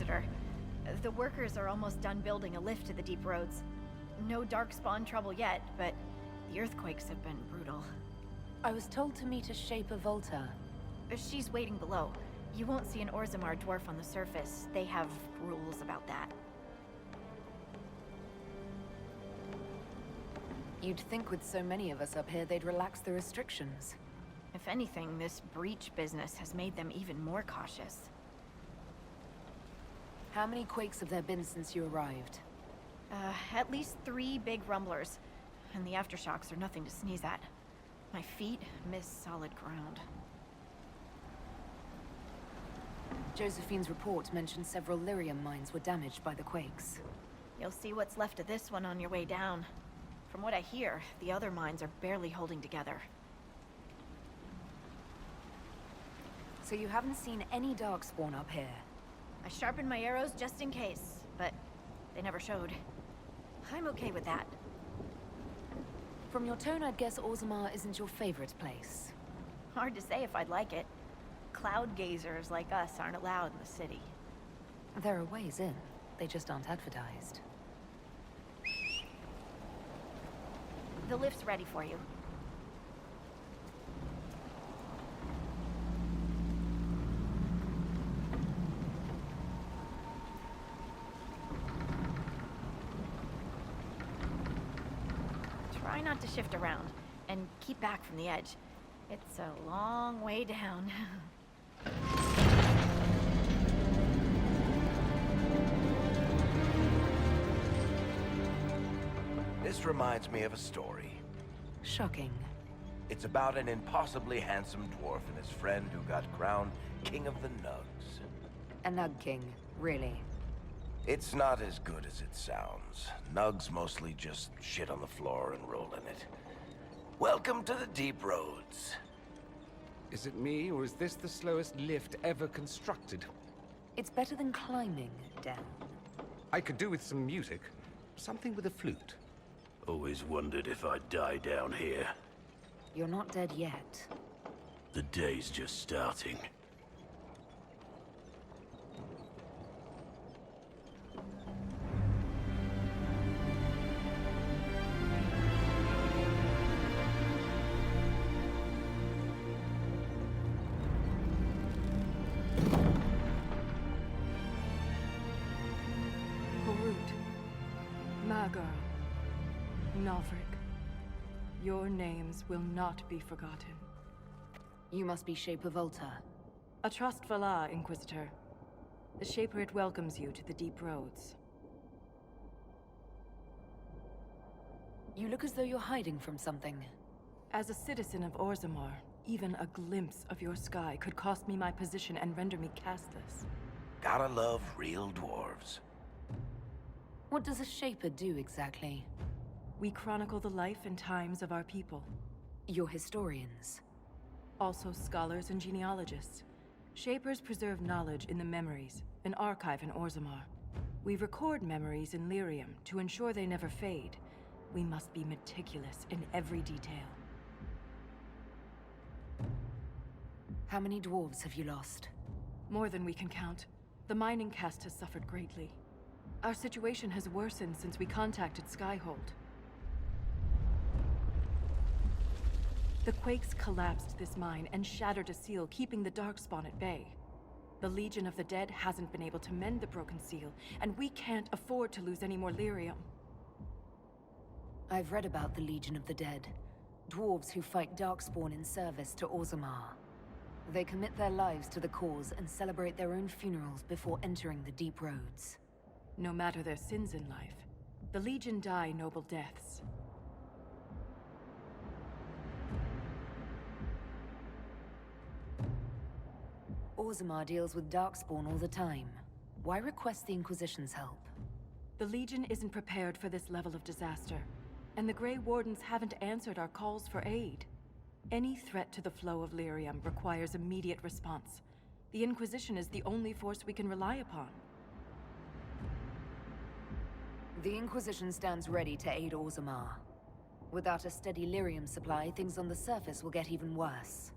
Inquisitor. The workers are almost done building a lift to the deep roads. No darkspawn trouble yet, but the earthquakes have been brutal. I was told to meet a Shaper Volta. She's waiting below. You won't see an Orzammar dwarf on the surface. They have rules about that. You'd think with so many of us up here they'd relax the restrictions. If anything, this breach business has made them even more cautious. How many quakes have there been since you arrived? At least 3 big rumblers. And the aftershocks are nothing to sneeze at. My feet miss solid ground. Josephine's report mentioned several lyrium mines were damaged by the quakes. You'll see what's left of this one on your way down. From what I hear, the other mines are barely holding together. So you haven't seen any darkspawn up here? I sharpened my arrows just in case, but they never showed. I'm okay with that. From your tone, I'd guess Orzammar isn't your favorite place. Hard to say if I'd like it. Cloud gazers like us aren't allowed in the city. There are ways in. They just aren't advertised. The lift's ready for you. Try not to shift around, and keep back from the edge. It's a long way down. This reminds me of a story. Shocking. It's about an impossibly handsome dwarf and his friend who got crowned King of the Nugs. A Nug King, really. It's not as good as it sounds. Nugs mostly just shit on the floor and roll in it. Welcome to the deep roads. Is it me, or is this the slowest lift ever constructed? It's better than climbing down. I could do with some music. Something with a flute. Always wondered if I'd die down here. You're not dead yet. The day's just starting. Navrik, your names will not be forgotten. You must be Shaper Volta. A trust Valar, Inquisitor. The Shaperate welcomes you to the deep roads. You look as though you're hiding from something. As a citizen of Orzammar, even a glimpse of your sky could cost me my position and render me castless. Gotta love real dwarves. What does a Shaper do exactly? We chronicle the life and times of our people. You're historians. Also scholars and genealogists. Shapers preserve knowledge in the memories, an archive in Orzammar. We record memories in Lyrium to ensure they never fade. We must be meticulous in every detail. How many dwarves have you lost? More than we can count. The mining caste has suffered greatly. Our situation has worsened since we contacted Skyhold. The quakes collapsed this mine and shattered a seal, keeping the Darkspawn at bay. The Legion of the Dead hasn't been able to mend the broken seal, and we can't afford to lose any more lyrium. I've read about the Legion of the Dead. Dwarves who fight Darkspawn in service to Orzammar. They commit their lives to the cause and celebrate their own funerals before entering the deep roads. No matter their sins in life, the Legion die noble deaths. Orzammar deals with Darkspawn all the time. Why request the Inquisition's help? The Legion isn't prepared for this level of disaster, and the Grey Wardens haven't answered our calls for aid. Any threat to the flow of lyrium requires immediate response. The Inquisition is the only force we can rely upon. The Inquisition stands ready to aid Orzammar. Without a steady lyrium supply, things on the surface will get even worse.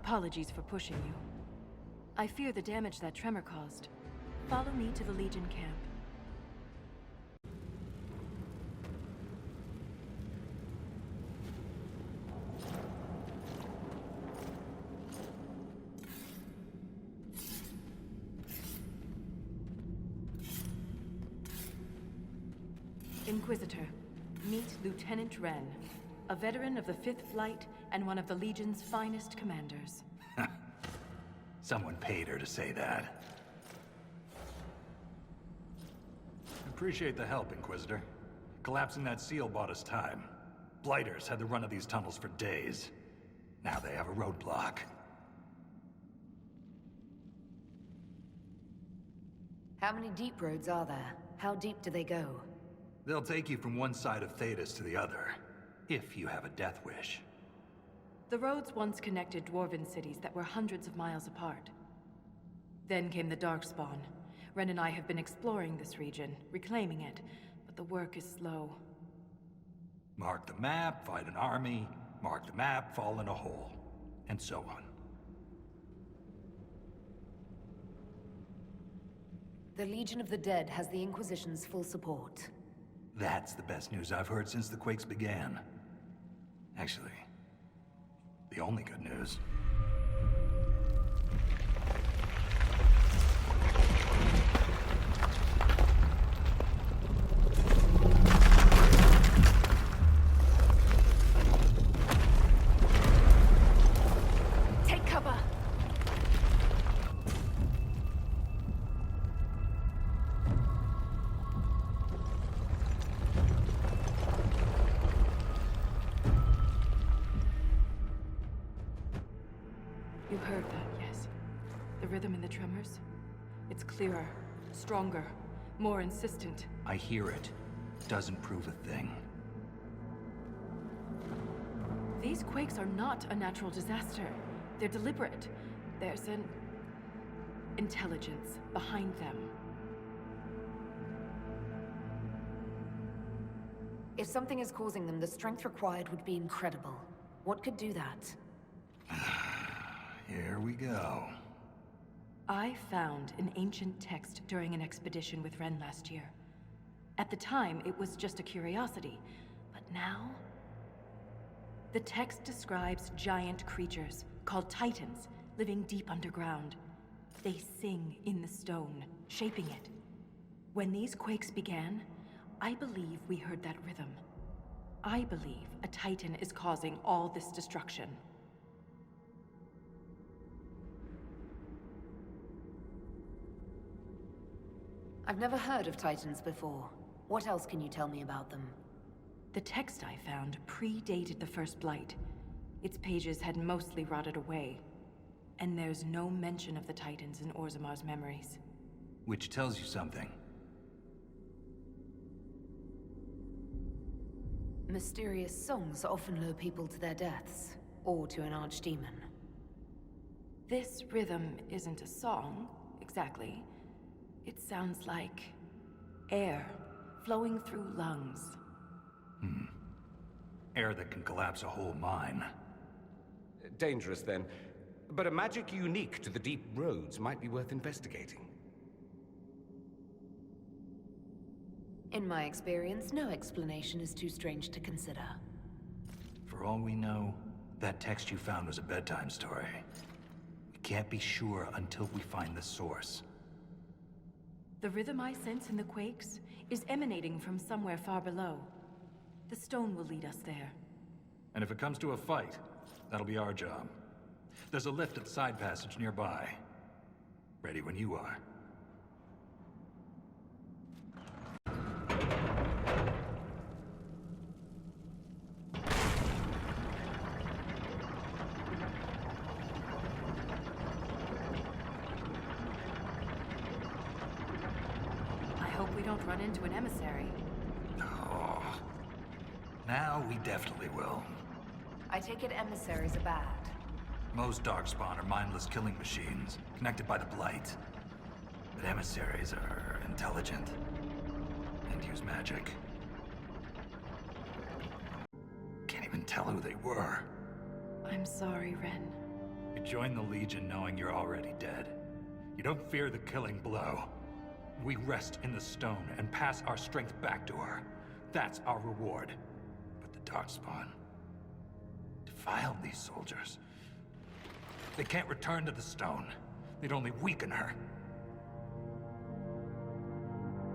Apologies for pushing you. I fear the damage that tremor caused. Follow me to the Legion camp. Inquisitor, meet Lieutenant Wren, a veteran of the 5th Flight and one of the Legion's finest commanders. Someone paid her to say that. Appreciate the help, Inquisitor. Collapsing that seal bought us time. Blighters had the run of these tunnels for days. Now they have a roadblock. How many deep roads are there? How deep do they go? They'll take you from one side of Thedas to the other, if you have a death wish. The roads once connected dwarven cities that were hundreds of miles apart. Then came the Darkspawn. Ren and I have been exploring this region, reclaiming it, but the work is slow. Mark the map, fight an army. Mark the map, fall in a hole. And so on. The Legion of the Dead has the Inquisition's full support. That's the best news I've heard since the quakes began. Actually, the only good news. Take cover! You heard that, yes? The rhythm in the tremors? It's clearer, stronger, more insistent. I hear it. Doesn't prove a thing. These quakes are not a natural disaster. They're deliberate. There's an intelligence behind them. If something is causing them, the strength required would be incredible. What could do that? Here we go. I found an ancient text during an expedition with Ren last year. At the time, it was just a curiosity, but now... The text describes giant creatures, called Titans, living deep underground. They sing in the stone, shaping it. When these quakes began, I believe we heard that rhythm. I believe a Titan is causing all this destruction. I've never heard of Titans before. What else can you tell me about them? The text I found predated the First Blight. Its pages had mostly rotted away. And there's no mention of the Titans in Orzamar's memories. Which tells you something. Mysterious songs often lure people to their deaths, or to an archdemon. This rhythm isn't a song, exactly. It sounds like air flowing through lungs. Air that can collapse a whole mine. Dangerous, then. But a magic unique to the deep roads might be worth investigating. In my experience, no explanation is too strange to consider. For all we know, that text you found was a bedtime story. We can't be sure until we find the source. The rhythm I sense in the quakes is emanating from somewhere far below. The stone will lead us there. And if it comes to a fight, that'll be our job. There's a lift at the side passage nearby. Ready when you are. I hope we don't run into an emissary. Oh. Now we definitely will. I take it emissaries are bad. Most Darkspawn are mindless killing machines, connected by the Blight. But emissaries are intelligent, and use magic. Can't even tell who they were. I'm sorry, Ren. It join the Legion knowing you're already dead. You don't fear the killing blow. We rest in the stone and pass our strength back to her. That's our reward. But the Darkspawn defiled these soldiers. They can't return to the stone. They'd only weaken her.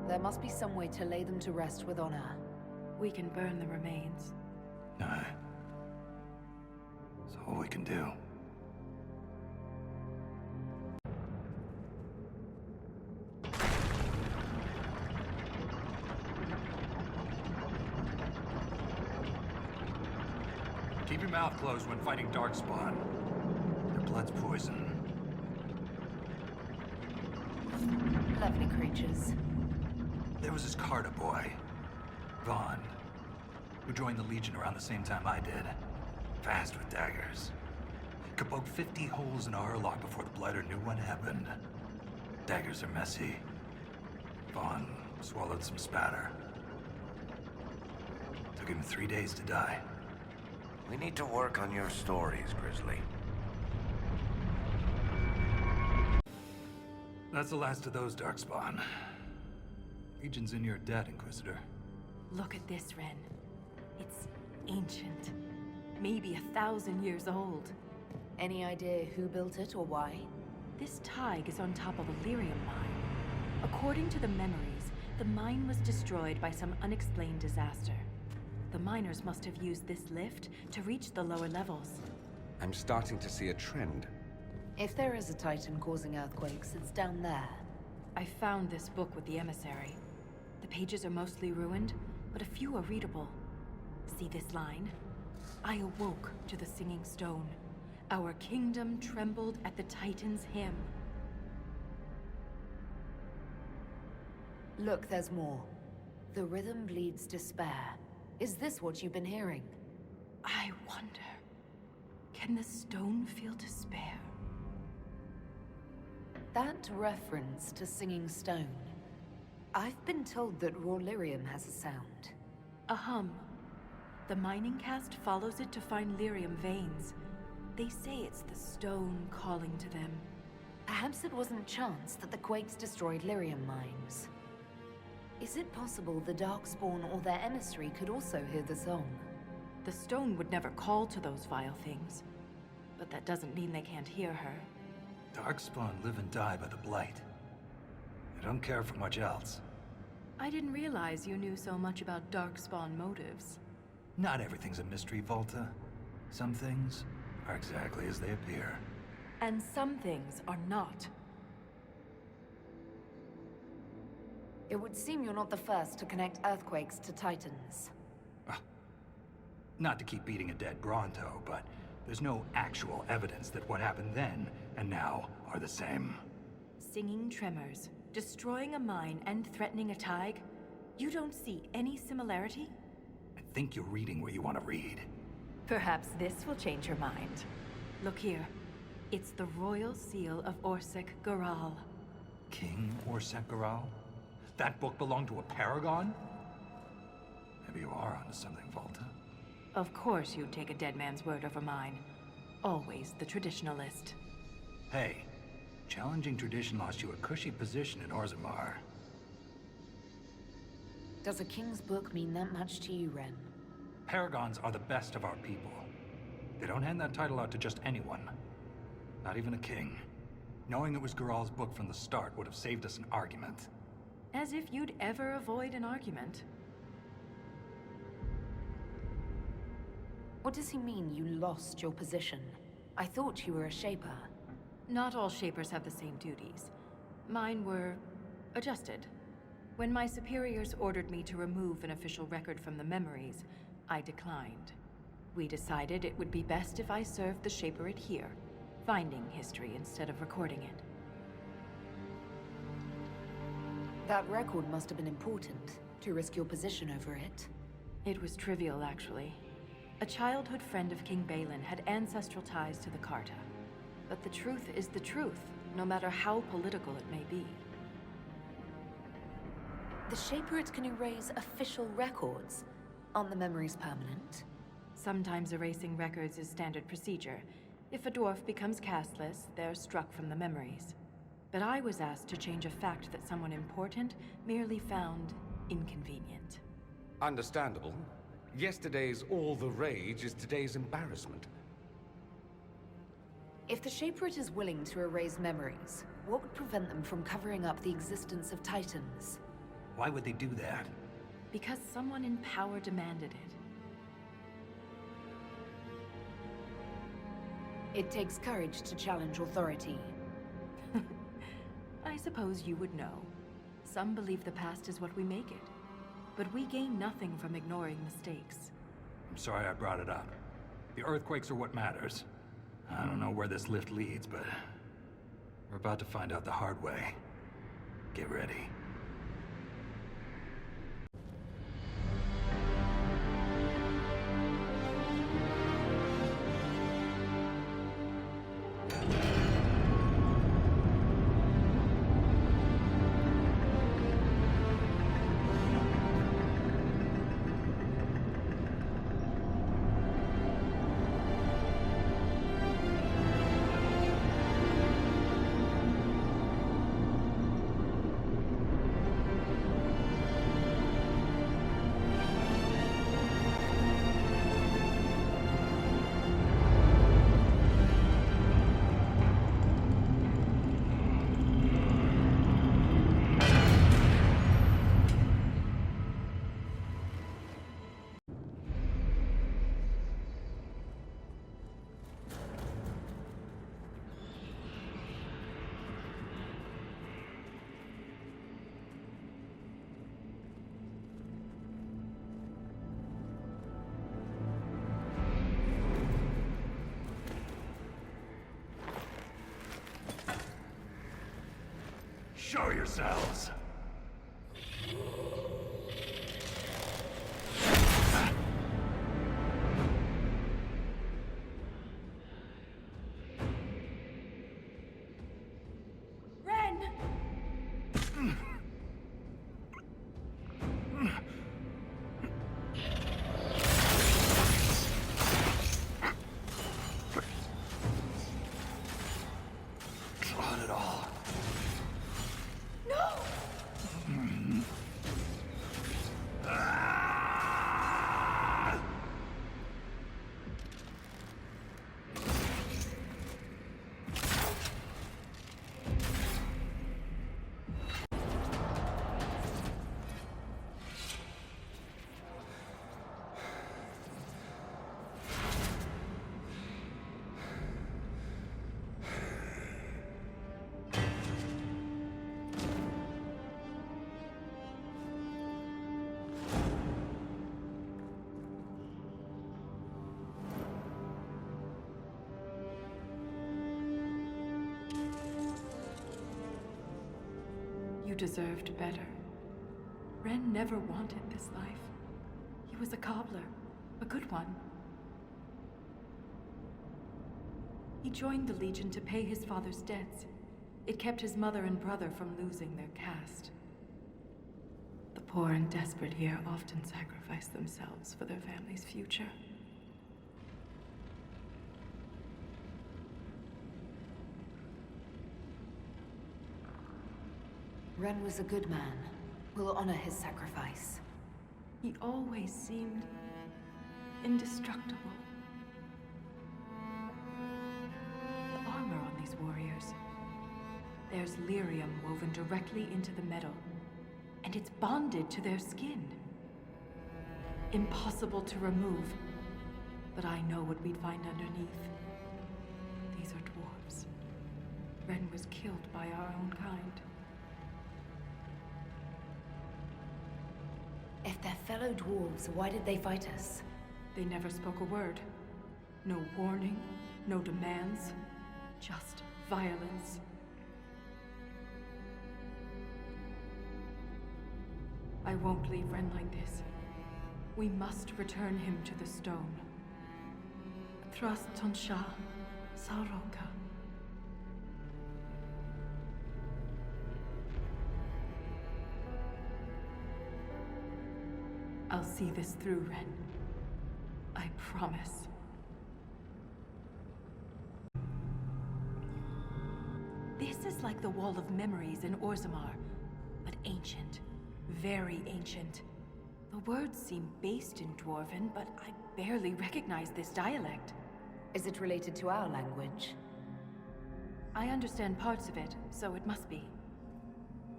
There must be some way to lay them to rest with honor. We can burn the remains. Aye. That's all we can do. Keep your mouth closed when fighting Darkspawn. Their blood's poison. Lovely creatures. There was this Carter boy, Vaughn, who joined the Legion around the same time I did. Fast with daggers. Could poke 50 holes in a Hurlock before the Blighter knew what happened. Daggers are messy. Vaughn swallowed some spatter. Took him 3 days to die. We need to work on your stories, Grizzly. That's the last of those, Darkspawn. Legion's in your debt, Inquisitor. Look at this, Ren. It's ancient. Maybe 1,000 years old. Any idea who built it or why? This Tig is on top of a lyrium mine. According to the memories, the mine was destroyed by some unexplained disaster. The miners must have used this lift to reach the lower levels. I'm starting to see a trend. If there is a Titan causing earthquakes, it's down there. I found this book with the emissary. The pages are mostly ruined, but a few are readable. See this line? I awoke to the singing stone. Our kingdom trembled at the Titan's hymn. Look, there's more. The rhythm bleeds despair. Is this what you've been hearing? I wonder, can the stone feel despair? That reference to singing stone. I've been told that raw lyrium has a sound. A hum. The mining cast follows it to find lyrium veins. They say it's the stone calling to them. Perhaps it wasn't chance that the quakes destroyed lyrium mines. Is it possible the Darkspawn or their emissary could also hear the song? The stone would never call to those vile things. But that doesn't mean they can't hear her. Darkspawn live and die by the Blight. They don't care for much else. I didn't realize you knew so much about Darkspawn motives. Not everything's a mystery, Volta. Some things are exactly as they appear. And some things are not. It would seem you're not the first to connect earthquakes to Titans. Not to keep beating a dead Bronto, but there's no actual evidence that what happened then and now are the same. Singing tremors, destroying a mine and threatening a Tig? You don't see any similarity? I think you're reading what you want to read. Perhaps this will change your mind. Look here. It's the royal seal of Orsec Garal. King Orsec Garal? That book belonged to a paragon? Maybe you are onto something, Volta. Of course you'd take a dead man's word over mine. Always the traditionalist. Hey, challenging tradition lost you a cushy position in Orzammar. Does a king's book mean that much to you, Ren? Paragons are the best of our people. They don't hand that title out to just anyone. Not even a king. Knowing it was Garal's book from the start would have saved us an argument. As if you'd ever avoid an argument. What does he mean you lost your position? I thought you were a Shaper. Not all Shapers have the same duties. Mine were adjusted. When my superiors ordered me to remove an official record from the memories, I declined. We decided it would be best if I served the Shaperate here, finding history instead of recording it. That record must have been important, to risk your position over it. It was trivial, actually. A childhood friend of King Balin had ancestral ties to the Carta. But the truth is the truth, no matter how political it may be. The Shaperate can erase official records. Aren't the memories permanent? Sometimes erasing records is standard procedure. If a dwarf becomes castless, they're struck from the memories. But I was asked to change a fact that someone important merely found inconvenient. Understandable. Yesterday's all the rage is today's embarrassment. If the Shaperit is willing to erase memories, what would prevent them from covering up the existence of Titans? Why would they do that? Because someone in power demanded it. It takes courage to challenge authority. I suppose you would know. Some believe the past is what we make it. But we gain nothing from ignoring mistakes. I'm sorry I brought it up. The earthquakes are what matters. I don't know where this lift leads, but we're about to find out the hard way. Get ready. Show yourselves! Ren! Not at all. You deserved better. Ren never wanted this life. He was a cobbler, a good one. He joined the Legion to pay his father's debts. It kept his mother and brother from losing their caste. The poor and desperate here often sacrifice themselves for their family's future. Ren was a good man. We'll honor his sacrifice. He always seemed indestructible. The armor on these warriors. There's lyrium woven directly into the metal, and it's bonded to their skin. Impossible to remove, but I know what we'd find underneath. These are dwarves. Ren was killed by our own kind. If they're fellow dwarves, why did they fight us? They never spoke a word. No warning, no demands, just violence. I won't leave Ren like this. We must return him to the stone. Thrust Tonsha, Saroka. I'll see this through, Ren. I promise. is like the Wall of Memories in Orzammar, but ancient. Very ancient. The words seem based in Dwarven, but I barely recognize this dialect. Is it related to our language? I understand parts of it, so it must be.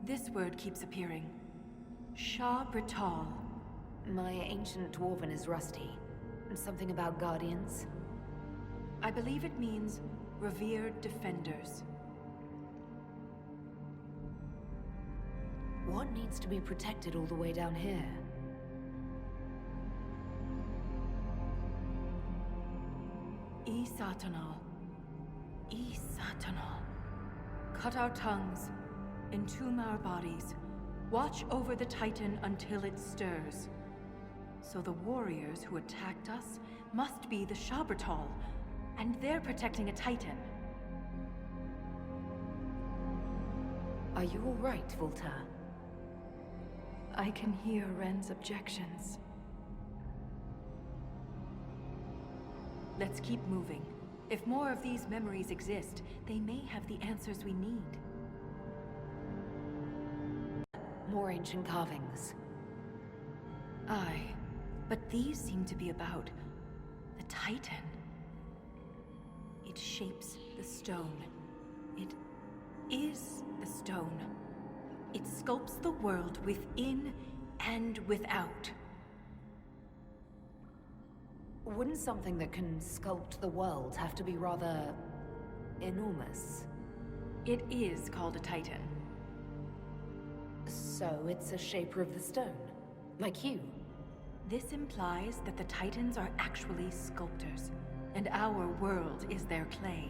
This word keeps appearing. Shah Brital. My ancient Dwarven is rusty. And something about guardians? I believe it means revered defenders. What needs to be protected all the way down here? Satanal. Satanal. Cut our tongues, entomb our bodies, watch over the Titan until it stirs. So the warriors who attacked us must be the Shabratal, and they're protecting a Titan. Are you all right, Volta? I can hear Ren's objections. Let's keep moving. If more of these memories exist, they may have the answers we need. More ancient carvings. Aye, but these seem to be about the Titan. It shapes the stone. It is the stone. It sculpts the world within and without. Wouldn't something that can sculpt the world have to be rather enormous? It is called a Titan. So it's a shaper of the stone, like you. This implies that the Titans are actually sculptors, and our world is their clay.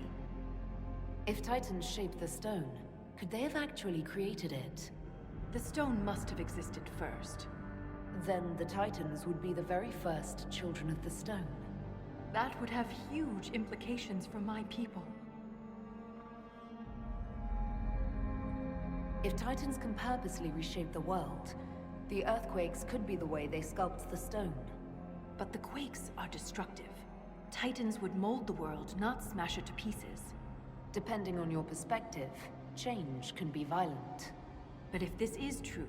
If Titans shaped the stone, could they have actually created it? The stone must have existed first. Then the Titans would be the very first children of the stone. That would have huge implications for my people. If Titans can purposely reshape the world, the earthquakes could be the way they sculpt the stone. But the quakes are destructive. Titans would mold the world, not smash it to pieces. Depending on your perspective, change can be violent. But if this is true,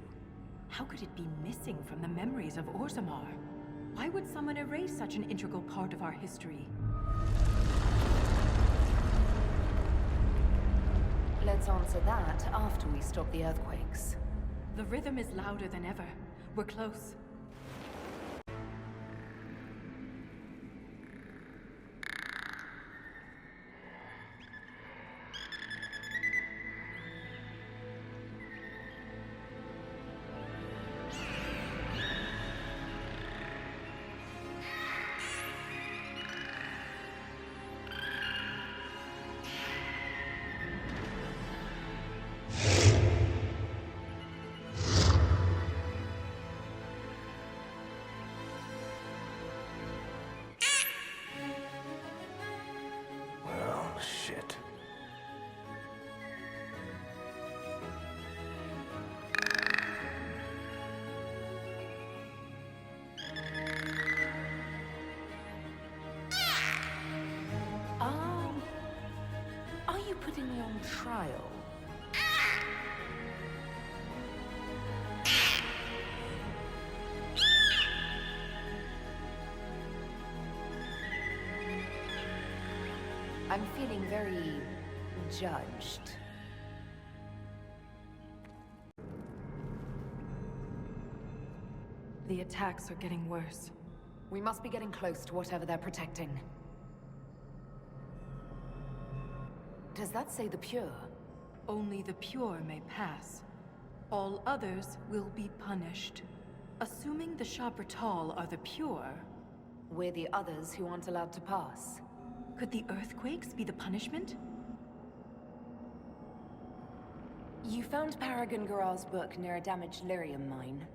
how could it be missing from the memories of Orzammar? Why would someone erase such an integral part of our history? Let's answer that after we stop the earthquakes. The rhythm is louder than ever. We're close. Well, shit. Are you putting me on trial? I'm feeling very judged. The attacks are getting worse. We must be getting close to whatever they're protecting. Does that say the pure? Only the pure may pass. All others will be punished. Assuming the Shabratal are the pure, We're the others who aren't allowed to pass. could the earthquakes be the punishment? You found Paragon Garar's book near a damaged lyrium mine.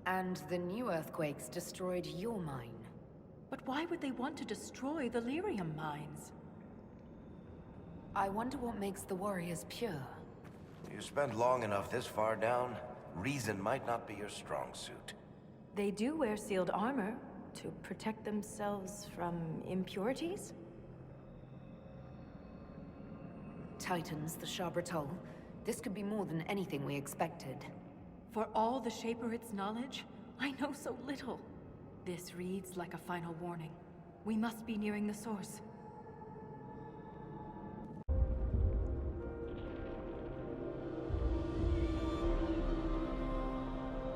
And the new earthquakes destroyed your mine. But why would they want to destroy the lyrium mines? I wonder what makes the warriors pure. You spent long enough this far down, reason might not be your strong suit. They do wear sealed armor to protect themselves from impurities? Titans, the Shabratal, This could be more than anything we expected. For all the Shaperit's knowledge, I know so little. This reads like a final warning. We must be nearing the source.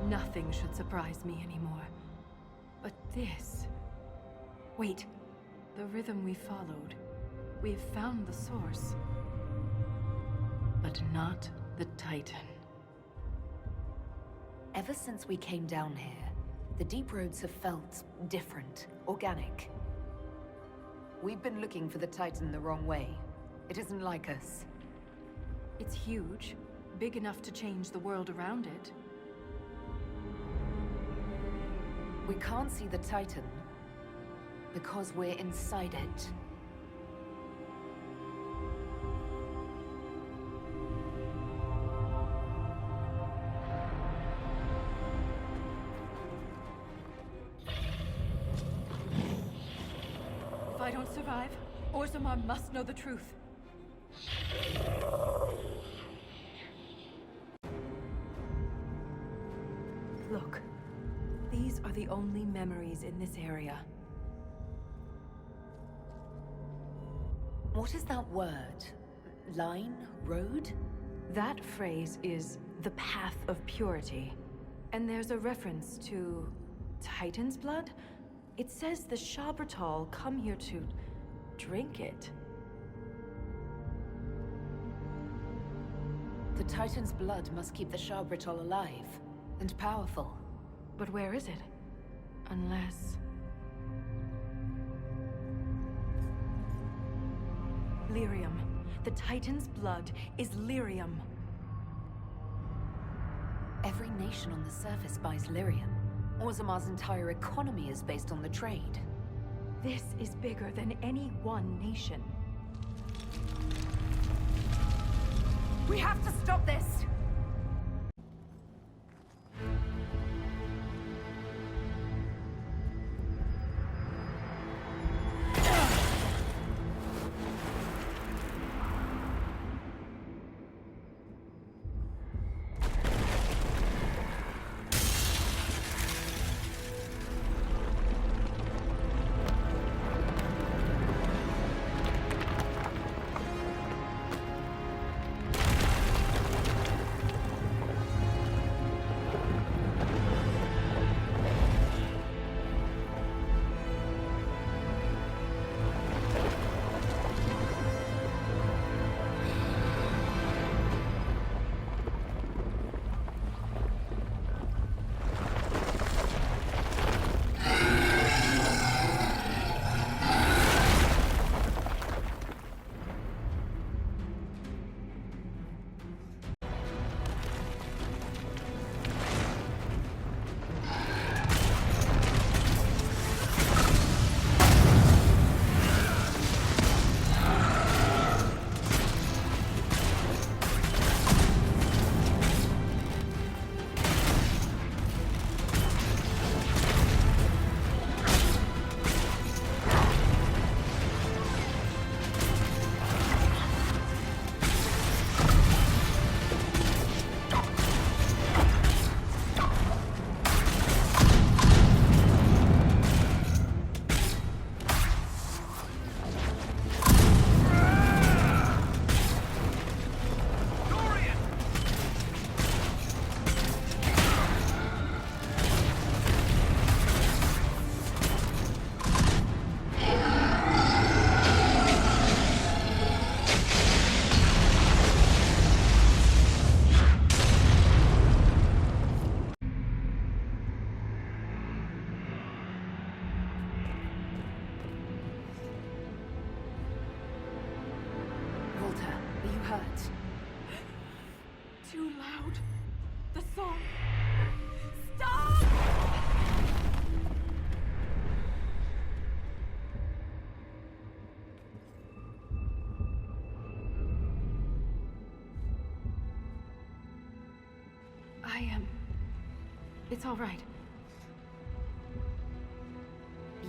Nothing should surprise me anymore. But this... Wait. The rhythm we followed. We've found the source. But not the Titan. Ever since we came down here, the deep roads have felt different, organic. We've been looking for the Titan the wrong way. It isn't like us. It's huge, big enough to change the world around it. We can't see the Titan because we're inside it. If I don't survive, Orzammar must know the truth. Look, these are the only memories in this area. What is that word? Line? Road? That phrase is the path of purity. And there's a reference to Titan's blood? It says the Shabratal come here to drink it. The Titan's blood must keep the Shabratal alive and powerful. But where is it? Unless... Lyrium. The Titan's blood is lyrium. Every nation on the surface buys lyrium. Orzammar's entire economy is based on the trade. This is bigger than any one nation. We have to stop this! Too loud. The song. Stop! It's all right.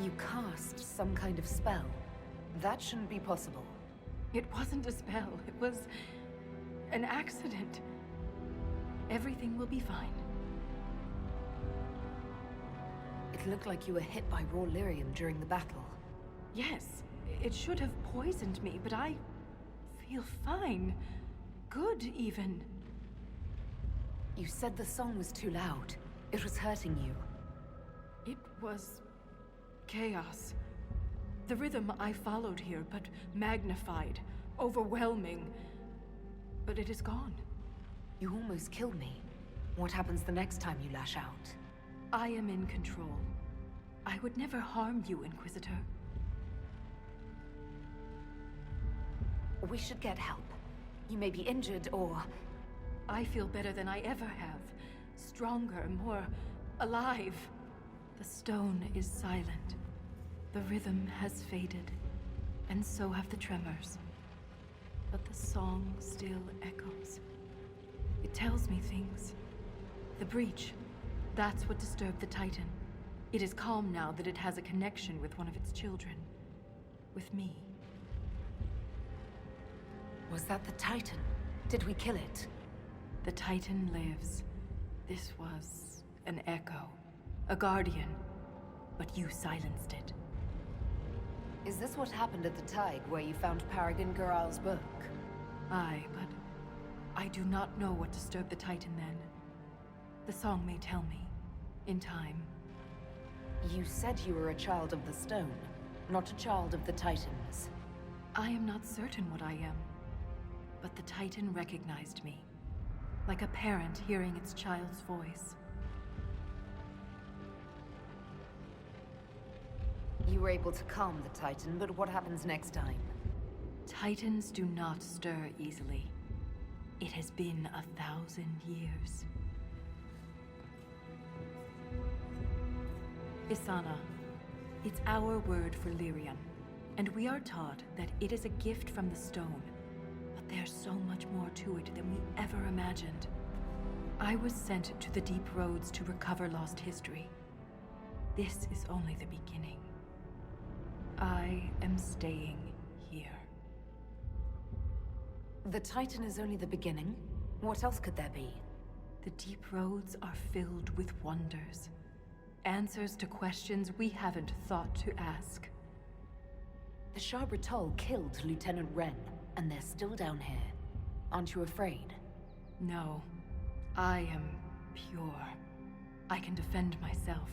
You cast some kind of spell. That shouldn't be possible. It wasn't a spell. It was an accident. Everything will be fine. It looked like you were hit by raw lyrium during the battle. Yes, it should have poisoned me, but I feel fine. Good, even. You said the song was too loud. It was hurting you. It was chaos. The rhythm I followed here, but magnified, overwhelming. But it is gone. You almost killed me. What happens the next time you lash out? I am in control. I would never harm you, Inquisitor. We should get help. You may be injured or... I feel better than I ever have. Stronger, more alive. The stone is silent. The rhythm has faded, and so have the tremors. But the song still echoes. It tells me things. The breach, that's what disturbed the Titan. It is calm now that it has a connection with one of its children. With me. Was that the Titan? Did we kill it? The Titan lives. This was an echo. A guardian. But you silenced it. Is this what happened at the Tig, where you found Paragon Garal's book? Aye, but I do not know what disturbed the Titan then. The song may tell me. In time. You said you were a child of the stone, not a child of the Titans. I am not certain what I am. But the Titan recognized me. Like a parent hearing its child's voice. You were able to calm the Titan, but what happens next time? Titans do not stir easily. It has been 1,000 years. Isana. It's our word for lyrium, and we are taught that it is a gift from the stone. But there's so much more to it than we ever imagined. I was sent to the deep roads to recover lost history. This is only the beginning. I am staying here. The Titan is only the beginning? What else could there be? The deep roads are filled with wonders. Answers to questions we haven't thought to ask. The Shabratol killed Lieutenant Wren, and they're still down here. Aren't you afraid? No. I am pure. I can defend myself.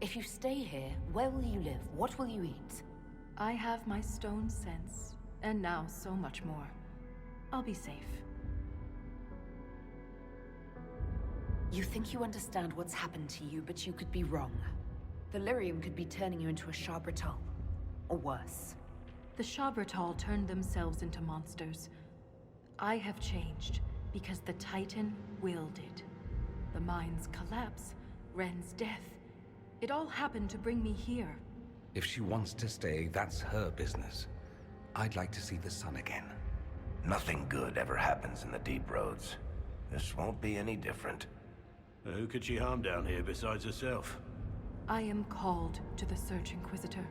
If you stay here, where will you live? What will you eat? I have my stone sense, and now so much more. I'll be safe. You think you understand what's happened to you, but you could be wrong. The lyrium could be turning you into a Shabratol. Or worse. The Shabratol turned themselves into monsters. I have changed, because the Titan willed it. The mines collapse, Wren's death. It all happened to bring me here. If she wants to stay, that's her business. I'd like to see the sun again. Nothing good ever happens in the deep roads. This won't be any different. Who could she harm down here besides herself? I am called to the Search Inquisitor.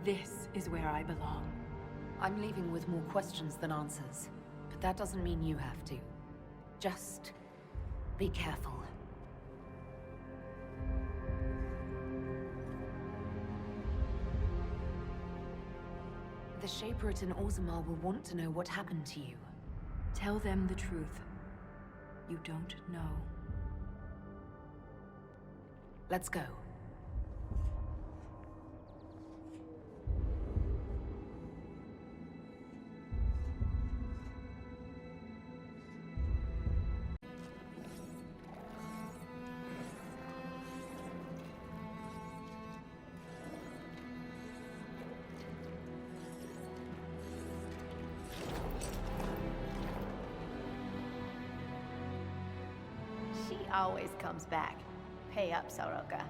This is where I belong. I'm leaving with more questions than answers. But that doesn't mean you have to. Just... be careful. The Shaperate in Orzammar will want to know what happened to you. Tell them the truth. You don't know. Let's go. She always comes back. Pay up, Soroka.